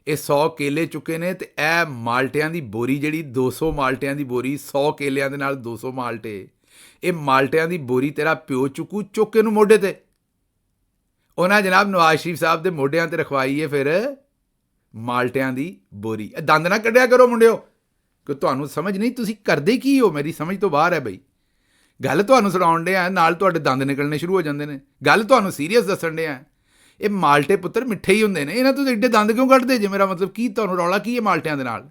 ਇਹ 100 ਕੇਲੇ ਚੁੱਕੇ ਨੇ ਅਤੇ ਇਹ ਮਾਲਟਿਆਂ ਦੀ ਬੋਰੀ ਜਿਹੜੀ 200 ਮਾਲਟਿਆਂ ਦੀ ਬੋਰੀ, 100 ਕੇਲਿਆਂ ਦੇ ਨਾਲ 200 ਮਾਲਟੇ, ਇਹ ਮਾਲਟਿਆਂ ਦੀ ਬੋਰੀ ਤੇਰਾ ਪਿਓ ਚੁੱਕੂ, ਚੁੱਕ ਕੇ ਨੂੰ ਮੋਢੇ 'ਤੇ। ਉਹਨਾਂ ਜਨਾਬ ਨਵਾਜ਼ ਸ਼ਰੀਫ ਸਾਹਿਬ ਦੇ ਮੋਢਿਆਂ 'ਤੇ ਰਖਵਾਈ ਹੈ ਫਿਰ ਮਾਲਟਿਆਂ ਦੀ ਬੋਰੀ। ਇਹ ਦੰਦ ਨਾ ਕੱਢਿਆ ਕਰੋ ਮੁੰਡਿਓ, ਕਿ ਤੁਹਾਨੂੰ ਸਮਝ ਨਹੀਂ, ਤੁਸੀਂ ਕਰਦੇ ਕੀ ਹੋ, ਮੇਰੀ ਸਮਝ ਤੋਂ ਬਾਹਰ ਹੈ ਬਈ। ਗੱਲ ਤੁਹਾਨੂੰ ਸੁਣਾਉਣ ਡਿਆ, ਨਾਲ ਤੁਹਾਡੇ ਦੰਦ ਨਿਕਲਣੇ ਸ਼ੁਰੂ ਹੋ ਜਾਂਦੇ ਨੇ। ਗੱਲ ਤੁਹਾਨੂੰ ਸੀਰੀਅਸ ਦੱਸਣ ਡਿਆ। ਇਹ ਮਾਲਟੇ ਪੁੱਤਰ ਮਿੱਠੇ ਹੀ ਹੁੰਦੇ ਨੇ, ਇਹਨਾਂ ਤੋਂ ਐਡੇ ਦੰਦ ਕਿਉਂ ਕੱਢਦੇ ਜੇ? ਮੇਰਾ ਮਤਲਬ ਕੀ, ਤੁਹਾਨੂੰ ਰੌਲਾ ਕੀ ਹੈ ਮਾਲਟਿਆਂ ਦੇ ਨਾਲ?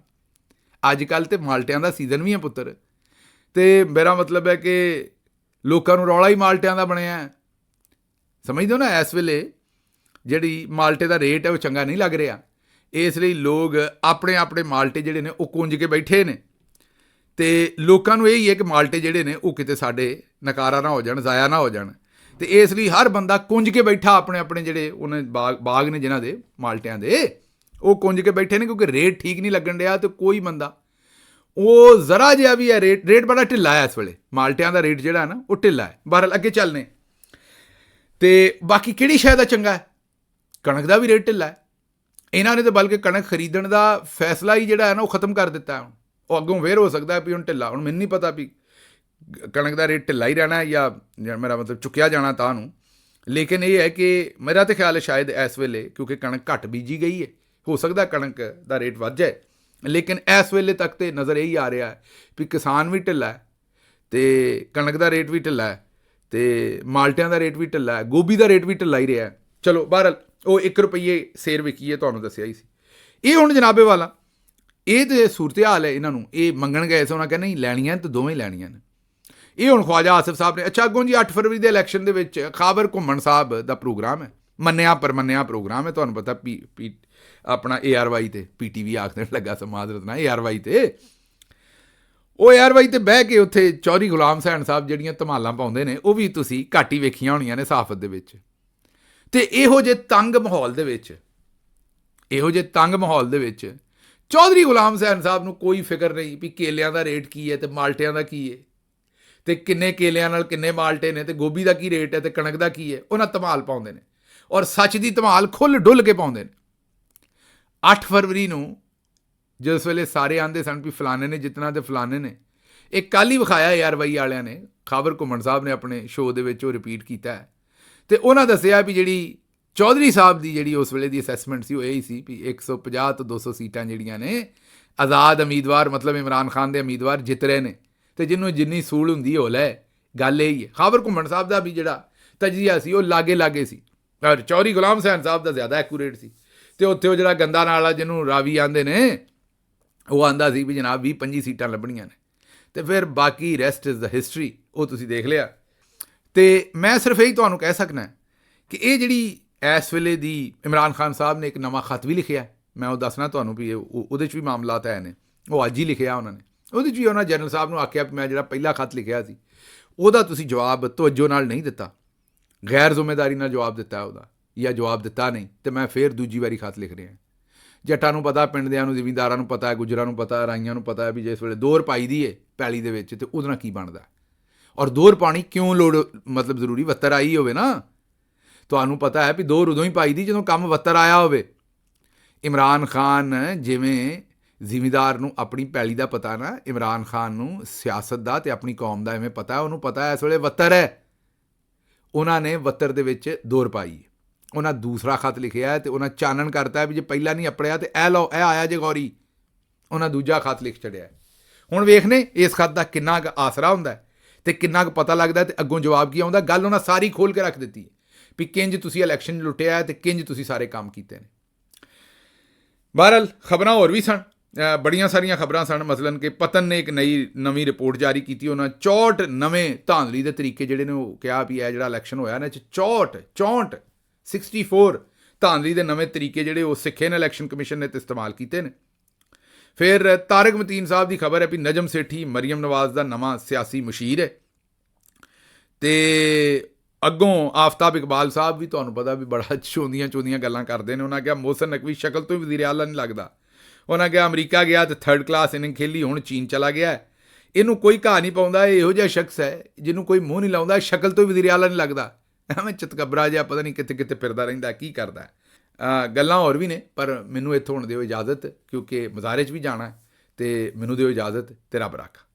ਅੱਜ ਕੱਲ੍ਹ ਤੇ ਮਾਲਟਿਆਂ ਦਾ ਸੀਜ਼ਨ ਵੀ ਹੈ ਪੁੱਤਰ, ਅਤੇ ਮੇਰਾ ਮਤਲਬ ਹੈ ਕਿ ਲੋਕਾਂ ਨੂੰ ਰੌਲਾ ਹੀ ਮਾਲਟਿਆਂ ਦਾ ਬਣਿਆ। ਸਮਝਦੇ ਹੋ ਨਾ? ਇਸ ਵੇਲੇ ਜਿਹੜੀ ਮਾਲਟੇ ਦਾ ਰੇਟ ਹੈ ਉਹ ਚੰਗਾ ਨਹੀਂ ਲੱਗ ਰਿਹਾ, ਇਸ ਲਈ ਲੋਕ ਆਪਣੇ ਆਪਣੇ ਮਾਲਟੇ ਜਿਹੜੇ ਨੇ ਉਹ ਕੁੰਜ ਕੇ ਬੈਠੇ ਨੇ, ਅਤੇ ਲੋਕਾਂ ਨੂੰ ਇਹ ਹੀ ਹੈ ਕਿ ਮਾਲਟੇ ਜਿਹੜੇ ਨੇ ਉਹ ਕਿਤੇ ਸਾਡੇ ਨਕਾਰਾ ਨਾ ਹੋ ਜਾਣ, ਜ਼ਾਇਆ ਨਾ ਹੋ ਜਾਣ, ਅਤੇ ਇਸ ਲਈ ਹਰ ਬੰਦਾ ਕੁੰਜ ਕੇ ਬੈਠਾ ਆਪਣੇ ਆਪਣੇ ਜਿਹੜੇ ਉਹਨੇ ਬਾਗ ਨੇ ਜਿਨ੍ਹਾਂ ਦੇ ਮਾਲਟਿਆਂ ਦੇ, ਉਹ ਕੁੰਜ ਕੇ ਬੈਠੇ ਨੇ, ਕਿਉਂਕਿ ਰੇਟ ਠੀਕ ਨਹੀਂ ਲੱਗਣ ਡਿਆ। ਅਤੇ ਕੋਈ ਬੰਦਾ ਉਹ ਜ਼ਰਾ ਜਿਹਾ ਵੀ ਹੈ, ਰੇਟ ਬੜਾ ਢਿੱਲਾ ਹੈ ਇਸ ਵੇਲੇ, ਮਾਲਟਿਆਂ ਦਾ ਰੇਟ ਜਿਹੜਾ ਨਾ ਉਹ ਢਿੱਲਾ ਹੈ। ਬਹਰਹਾਲ ਅੱਗੇ ਚੱਲਨੇ। ਅਤੇ ਬਾਕੀ ਕਿਹੜੀ ਸ਼ੈ ਦਾ ਚੰਗਾ ਹੈ? ਕਣਕ ਦਾ ਵੀ ਰੇਟ ਢਿੱਲਾ ਹੈ। ਇਹਨਾਂ ਨੇ ਤਾਂ ਬਲਕਿ ਕਣਕ ਖਰੀਦਣ ਦਾ ਫੈਸਲਾ ਹੀ ਜਿਹੜਾ ਹੈ ਨਾ ਉਹ ਖ਼ਤਮ ਕਰ ਦਿੱਤਾ। ਹੁਣ ਉਹ ਅੱਗੋਂ ਫੇਰ ਹੋ ਸਕਦਾ ਵੀ ਹੁਣ ਢਿੱਲਾ, ਹੁਣ ਮੈਨੂੰ ਨਹੀਂ ਪਤਾ ਵੀ ਕਣਕ ਦਾ ਰੇਟ ਢਿੱਲਾ ਹੀ ਰਹਿਣਾ ਜਾਂ ਮੇਰਾ ਮਤਲਬ ਚੁੱਕਿਆ ਜਾਣਾ ਤਾਂ ਨੂੰ। ਲੇਕਿਨ ਇਹ ਹੈ ਕਿ ਮੇਰਾ ਤਾਂ ਖਿਆਲ ਹੈ ਸ਼ਾਇਦ ਇਸ ਵੇਲੇ, ਕਿਉਂਕਿ ਕਣਕ ਘੱਟ ਬੀਜੀ ਗਈ ਹੈ, ਹੋ ਸਕਦਾ ਕਣਕ ਦਾ ਰੇਟ ਵੱਧ ਜਾਏ, ਲੇਕਿਨ ਇਸ ਵੇਲੇ ਤੱਕ ਤੇ ਨਜ਼ਰ ਇਹੀ ਆ ਰਿਹਾ ਹੈ ਵੀ ਕਿਸਾਨ ਵੀ ਢਿੱਲਾ ਹੈ ਅਤੇ ਕਣਕ ਦਾ ਰੇਟ ਵੀ ਢਿੱਲਾ ਹੈ ਅਤੇ ਮਾਲਟਿਆਂ ਦਾ ਰੇਟ ਵੀ ਢਿੱਲਾ ਹੈ, ਗੋਭੀ ਦਾ ਰੇਟ ਵੀ ਢਿੱਲਾ ਹੀ ਰਿਹਾ। ਚਲੋ ਬਹਰਹਾਲ ਉਹ 1 ਰੁਪਈਏ ਸੇਰ ਵਿਕੀ ਹੈ, ਤੁਹਾਨੂੰ ਦੱਸਿਆ ਹੀ ਸੀ। ਇਹ ਹੁਣ ਜਨਾਬੇ ਵਾਲਾ ਇਹ ਤਾਂ ਸੂਰਤ ਹਾਲ ਹੈ। ਇਹਨਾਂ ਨੂੰ ਇਹ ਮੰਗਣ ਗਏ ਸੀ, ਉਹਨਾਂ ਕਹਿੰਦੇ ਨਹੀਂ ਲੈਣੀਆਂ ਤਾਂ ਦੋਵੇਂ ਲੈਣੀਆਂ ਨੇ। ਇਹ ਹੁਣ ਖਵਾਜਾ ਆਸਿਫ ਸਾਹਿਬ ਨੇ, ਅੱਛਾ ਅੱਗੋਂ ਜੀ 8 ਫਰਵਰੀ ਦੇ ਇਲੈਕਸ਼ਨ ਦੇ ਵਿੱਚ ਖਾਬਰ ਘੁੰਮਣ ਸਾਹਿਬ ਦਾ ਪ੍ਰੋਗਰਾਮ ਹੈ, ਮੰਨਿਆ ਪਰਮੰਨਿਆ ਪ੍ਰੋਗਰਾਮ ਹੈ, ਤੁਹਾਨੂੰ ਪਤਾ ਆਪਣਾ ARY ਤੇ PTV ਆਖਣ ਲੱਗਾ ਸਮਾਦਰਤ ਨਾ ARY ਤੇ, ਉਹ ARY ਤੇ ਬਹਿ ਕੇ ਉੱਥੇ ਚੌਧਰੀ ਗੁਲਾਮ ਹੁਸੈਨ ਸਾਹਿਬ ਜਿਹੜੀਆਂ ਧਮਾਲਾਂ ਪਾਉਂਦੇ ਨੇ, ਉਹ ਵੀ ਤੁਸੀਂ ਘੱਟ ਹੀ ਵੇਖੀਆਂ ਹੋਣੀਆਂ ਨੇ ਸਾਫਤ ਦੇ ਵਿੱਚ। ਅਤੇ ਇਹੋ ਜਿਹੇ ਤੰਗ ਮਾਹੌਲ ਦੇ ਵਿੱਚ ਚੌਧਰੀ ਗੁਲਾਮ ਹੁਸੈਨ ਸਾਹਿਬ ਨੂੰ ਕੋਈ ਫਿਕਰ ਨਹੀਂ ਵੀ ਕੇਲਿਆਂ ਦਾ ਰੇਟ ਕੀ ਹੈ ਅਤੇ ਮਾਲਟਿਆਂ ਦਾ ਕੀ ਹੈ, ਅਤੇ ਕਿੰਨੇ ਕੇਲਿਆਂ ਨਾਲ ਕਿੰਨੇ ਮਾਲਟੇ ਨੇ, ਅਤੇ ਗੋਭੀ ਦਾ ਕੀ ਰੇਟ ਹੈ, ਅਤੇ ਕਣਕ ਦਾ ਕੀ ਹੈ। ਉਹਨਾਂ ਧਮਾਲ ਪਾਉਂਦੇ ਨੇ, ਔਰ ਸੱਚ ਦੀ ਧਮਾਲ ਖੁੱਲ੍ਹ ਡੁੱਲ ਕੇ ਪਾਉਂਦੇ ਨੇ। 8 ਫਰਵਰੀ ਨੂੰ ਜਿਸ ਵੇਲੇ ਸਾਰੇ ਆਉਂਦੇ ਸਨ ਵੀ ਫਲਾਣੇ ਨੇ ਜਿੱਤਣਾ ਅਤੇ ਫਲਾਣੇ ਨੇ, ਇਹ ਕੱਲ੍ਹ ਹੀ ਵਿਖਾਇਆ ARY ਵਾਲਿਆਂ ਨੇ, ਖਾਬਰ ਘੁੰਮਣ ਸਾਹਿਬ ਨੇ ਆਪਣੇ ਸ਼ੋਅ ਦੇ ਵਿੱਚ ਉਹ ਰਿਪੀਟ ਕੀਤਾ ਹੈ, ਅਤੇ ਉਹਨਾਂ ਦੱਸਿਆ ਵੀ ਜਿਹੜੀ ਚੌਧਰੀ ਸਾਹਿਬ ਦੀ ਜਿਹੜੀ ਉਸ ਵੇਲੇ ਦੀ ਅਸੈਸਮੈਂਟ ਸੀ ਉਹ ਇਹੀ ਸੀ ਵੀ 150 ਤੋਂ 200 ਸੀਟਾਂ ਜਿਹੜੀਆਂ ਨੇ ਆਜ਼ਾਦ ਉਮੀਦਵਾਰ, ਮਤਲਬ ਇਮਰਾਨ ਖਾਨ ਦੇ ਉਮੀਦਵਾਰ ਜਿੱਤ ਰਹੇ ਨੇ, ਅਤੇ ਜਿਹਨੂੰ ਜਿੰਨੀ ਸੂਲ ਹੁੰਦੀ ਹੋ ਲੈ, ਗੱਲ ਇਹੀ ਹੈ। ਖਾਬਰ ਘੁੰਮਣ ਸਾਹਿਬ ਦਾ ਵੀ ਜਿਹੜਾ ਤਜਜ਼ੀਆ ਸੀ ਉਹ ਲਾਗੇ ਸੀ, ਔਰ ਚੌਧਰੀ ਗੁਲਾਮ ਹੁਸੈਨ ਸਾਹਿਬ ਦਾ ਜ਼ਿਆਦਾ ਐਕੂਰੇਟ ਸੀ। ਅਤੇ ਉੱਥੇ ਉਹ ਜਿਹੜਾ ਗੰਦਾ ਨਾਲਾ ਜਿਹਨੂੰ ਰਾਵੀ ਆਉਂਦੇ ਨੇ, ਉਹ ਆਉਂਦਾ ਸੀ ਵੀ ਜਨਾਬ 20-25 ਸੀਟਾਂ ਲੱਭਣੀਆਂ ਨੇ, ਅਤੇ ਫਿਰ ਬਾਕੀ ਰੈਸਟ ਇਜ਼ ਦਾ ਹਿਸਟਰੀ, ਉਹ ਤੁਸੀਂ ਦੇਖ ਲਿਆ। ਅਤੇ ਮੈਂ ਸਿਰਫ ਇਹੀ ਤੁਹਾਨੂੰ ਕਹਿ ਸਕਦਾ ਕਿ ਇਹ ਜਿਹੜੀ ਇਸ ਵੇਲੇ ਦੀ ਇਮਰਾਨ ਖਾਨ ਸਾਹਿਬ ਨੇ ਇੱਕ ਨਵਾਂ ਖਤ ਵੀ ਲਿਖਿਆ, ਮੈਂ ਉਹ ਦੱਸਣਾ ਤੁਹਾਨੂੰ ਵੀ ਉਹਦੇ 'ਚ ਵੀ ਮਾਮਲਾਤ ਹੈ ਨੇ, ਉਹ ਅੱਜ ਹੀ ਲਿਖਿਆ ਉਹਨਾਂ ਨੇ। ਉਹਦੇ 'ਚ ਵੀ ਉਹਨਾਂ ਜਨਰਲ ਸਾਹਿਬ ਨੂੰ ਆਖਿਆ ਵੀ ਮੈਂ ਜਿਹੜਾ ਪਹਿਲਾ ਖਤ ਲਿਖਿਆ ਸੀ ਉਹਦਾ ਤੁਸੀਂ ਜਵਾਬ ਤਵੱਜੋ ਨਾਲ ਨਹੀਂ ਦਿੱਤਾ, ਗੈਰ ਜ਼ਿੰਮੇਦਾਰੀ ਨਾਲ ਜਵਾਬ ਦਿੱਤਾ ਉਹਦਾ ਜਾਂ ਜਵਾਬ ਦਿੱਤਾ ਨਹੀਂ, ਤੇ ਮੈਂ ਫੇਰ ਦੂਜੀ ਵਾਰੀ ਖਤ ਲਿਖ ਰਿਹਾ। ਜੱਟਾਂ ਨੂੰ ਪਤਾ, ਪਿੰਡ ਦਿਆਂ ਨੂੰ, ਜ਼ਿਮੀਂਦਾਰਾਂ ਨੂੰ ਪਤਾ, ਗੁੱਜਰਾਂ ਨੂੰ ਪਤਾ, ਰਾਈਆਂ ਨੂੰ ਪਤਾ ਵੀ ਜਿਸ ਵੇਲੇ ਦੋਹਰ ਪਾਈ ਦੀ ਏ ਪੈਲੀ ਦੇ ਵਿੱਚ, ਤੇ ਉਹਦੇ ਨਾਲ ਕੀ ਬਣਦਾ, ਔਰ ਦੋਹਰ ਪਾਣੀ ਕਿਉਂ ਲੋੜ, ਮਤਲਬ ਜ਼ਰੂਰੀ ਵੱਤਰ ਆਈ ਹੋਵੇ ਨਾ। ਤੁਹਾਨੂੰ ਪਤਾ ਹੈ ਵੀ ਦੋਹਰ ਉਦੋਂ ਹੀ ਪਾਈ ਦੀ ਜਦੋਂ ਕੰਮ ਵੱਤਰ ਆਇਆ ਹੋਵੇ। ਇਮਰਾਨ ਖਾਨ ਜਿਵੇਂ ਜ਼ਿਮੀਂਦਾਰ ਨੂੰ ਆਪਣੀ ਪੈਲੀ ਦਾ ਪਤਾ ਨਾ, ਇਮਰਾਨ ਖਾਨ ਨੂੰ ਸਿਆਸਤ ਦਾ ਤੇ ਆਪਣੀ ਕੌਮ ਦਾ ਐਵੇਂ ਪਤਾ, ਉਹਨੂੰ ਪਤਾ ਇਸ ਵੇਲੇ ਵੱਤਰ ਹੈ। ਉਹਨਾਂ ਨੇ ਵੱਤਰ ਦੇ ਵਿੱਚ ਦੋਹਰ ਪਾਈ, ਉਹਨਾਂ ਦੂਸਰਾ ਖਤ ਲਿਖਿਆ ਤੇ ਉਹਨਾਂ ਚਾਨਣ ਕਰਤਾ ਵੀ ਜੇ ਪਹਿਲਾਂ ਨਹੀਂ ਅਪੜਿਆ ਤੇ ਇਹ ਲਓ, ਇਹ ਆਇਆ ਜੇ ਗੌਰੀ, ਉਹਨਾਂ ਦੂਜਾ ਖਤ ਲਿਖ ਛੜਿਆ। ਹੁਣ ਵੇਖਨੇ ਇਸ ਖਤ ਦਾ ਕਿੰਨਾ ਕੁ ਆਸਰਾ ਹੁੰਦਾ ਤੇ ਕਿੰਨਾ ਕੁ ਪਤਾ ਲੱਗਦਾ ਤੇ ਅੱਗੋਂ ਜਵਾਬ ਕੀ ਆਉਂਦਾ। ਗੱਲ ਉਹਨਾਂ ਸਾਰੀ ਖੋਲ ਕੇ ਰੱਖ ਦਿੱਤੀ ਵੀ ਕਿੰਜ ਤੁਸੀਂ ਇਲੈਕਸ਼ਨ ਲੁੱਟਿਆ ਤੇ ਕਿੰਜ ਤੁਸੀਂ ਸਾਰੇ ਕੰਮ ਕੀਤੇ ਨੇ। ਬਹਰਹਾਲ ਖਬਰਾਂ ਹੋਰ ਵੀ ਸਨ, ਬੜੀਆਂ ਸਾਰੀਆਂ ਖਬਰਾਂ ਸਨ। ਮਸਲਨ ਕਿ ਪਤਨ ਨੇ ਇੱਕ ਨਵੀਂ ਰਿਪੋਰਟ ਜਾਰੀ ਕੀਤੀ, ਉਹਨਾਂ 64 ਨਵੇਂ ਧਾਂਦਲੀ ਦੇ ਤਰੀਕੇ ਜਿਹੜੇ ਨੇ ਉਹ ਕਿਹਾ ਵੀ ਇਹ ਜਿਹੜਾ ਇਲੈਕਸ਼ਨ ਹੋਇਆ ਨਾ 64 ਧਾਂਦਲੀ ਦੇ ਨਵੇਂ ਤਰੀਕੇ ਜਿਹੜੇ ਉਹ ਸਿੱਖੇ ਨੇ ਇਲੈਕਸ਼ਨ ਕਮਿਸ਼ਨ ਨੇ ਤੇ ਇਸਤੇਮਾਲ ਕੀਤੇ ਨੇ। ਫਿਰ ਤਾਰਿਕ ਮਤੀਨ ਸਾਹਿਬ ਦੀ ਖਬਰ ਹੈ ਵੀ ਨਜਮ ਸੇਠੀ ਮਰੀਮ ਨਵਾਜ਼ ਦਾ ਨਵਾਂ ਸਿਆਸੀ ਮੁਸ਼ੀਰ ਹੈ। ਤੇ ਅੱਗੋਂ ਆਫਤਾਬ ਇਕਬਾਲ ਸਾਹਿਬ ਵੀ ਤੁਹਾਨੂੰ ਪਤਾ ਵੀ ਬੜਾ ਚੋਂਦੀਆਂ ਗੱਲਾਂ ਕਰਦੇ ਨੇ। ਉਹਨਾਂ ਕਿਹਾ ਮੋਹਸਨ ਨਕਵੀ ਸ਼ਕਲ ਤੋਂ ਹੀ ਵਜ਼ੀਰ ਆਲਾ ਨਹੀਂ ਲੱਗਦਾ। ਉਹਨਾਂ ਕਿਹਾ ਅਮਰੀਕਾ ਗਿਆ ਤੇ 3rd ਕਲਾਸ ਇਨਿੰਗ ਖੇਲੀ, ਹੁਣ ਚੀਨ ਚਲਾ ਗਿਆ। ਇਹਨੂੰ ਕੋਈ ਘਾਹ ਨਹੀਂ ਪਾਉਂਦਾ, ਇਹ ਇਹੋ ਜਿਹਾ ਸ਼ਖਸ ਹੈ ਜਿਹਨੂੰ ਕੋਈ ਮੂੰਹ ਨਹੀਂ ਲਾਉਂਦਾ, ਸ਼ਕਲ ਤੋਂ ਹੀ ਵਜ਼ੀਰ ਆਲਾ ਨਹੀਂ ਲੱਗਦਾ, ਐਵੇਂ ਚਤਕਬਰਾ ਜਿਹਾ ਪਤਾ ਨਹੀਂ ਕਿੱਥੇ ਕਿੱਥੇ ਫਿਰਦਾ ਰਹਿੰਦਾ, ਕੀ ਕਰਦਾ। ਗੱਲਾਂ ਹੋਰ ਵੀ ਨੇ, ਪਰ ਮੈਨੂੰ ਇੱਥੋਂ ਹੁਣ ਦਿਓ ਇਜਾਜ਼ਤ, ਕਿਉਂਕਿ ਮਜ਼ਾਰੇ 'ਚ ਵੀ ਜਾਣਾ ਤੇ ਮੈਨੂੰ ਦਿਓ ਇਜਾਜ਼ਤ ਤੇ ਰੱਬ ਰੱਖਾ।